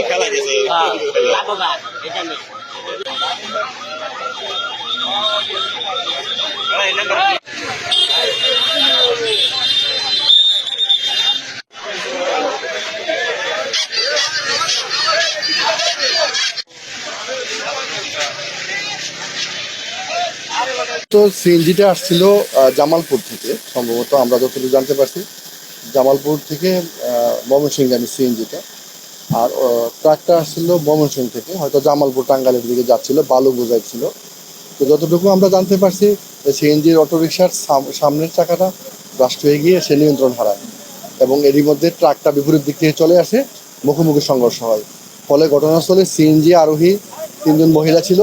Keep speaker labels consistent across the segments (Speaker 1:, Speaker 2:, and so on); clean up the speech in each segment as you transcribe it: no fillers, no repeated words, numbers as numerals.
Speaker 1: খেলা গেছে
Speaker 2: তো সিএনজিটা আসছিল জামালপুর থেকে, সম্ভবত আমরা যতটুকু জানতে পারছি জামালপুর থেকে ময়মনসিংহগামী সিএনজিটা। আর ট্রাকটা আসছিল ময়মনসিংহ থেকে, হয়তো জামালপুর টাঙ্গাইলের দিকে যাচ্ছিল, বালু বোঝাই ছিল। তো যতটুকু আমরা জানতে পারছি সিএনজির অটোরিকশার সামনের চাকাটা ব্লাস্ট হয়ে গিয়ে সে নিয়ন্ত্রণ হারায় এবং এরই মধ্যে ট্রাকটা বিপরীত দিক থেকে চলে আসে, মুখোমুখি সংঘর্ষ হয়। ফলে ঘটনাস্থলে সিএনজি আরোহী 3জন মহিলা ছিল,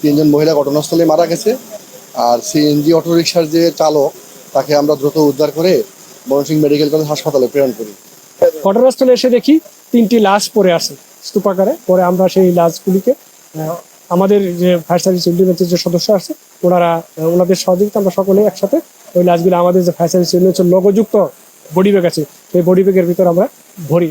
Speaker 2: 3জন মহিলা ঘটনাস্থলে মারা গেছে। আর সিএনজি অটোরিকশার যে চালক, তাকে আমরা দ্রুত উদ্ধার করে ময়মনসিংহ মেডিকেল কলেজ হাসপাতালে প্রেরণ করি।
Speaker 3: ঘটনাস্থলে এসে দেখি 3টি লাশ পড়ে আছে স্তূপাকারে। পরে আমরা সেই লাশগুলিকে আমাদের যে ফায়ার সার্ভিস ইউনিটের যে সদস্য আছে ওনাদের সহযোগিতা আমরা সকলে একসাথে ওই লাশগুলো আমাদের যে ফায়ার সার্ভিস ইউনিটের লোগোযুক্ত বডি ব্যাগ আছে সেই বডি ব্যাগের ভিতর আমরা ভরি।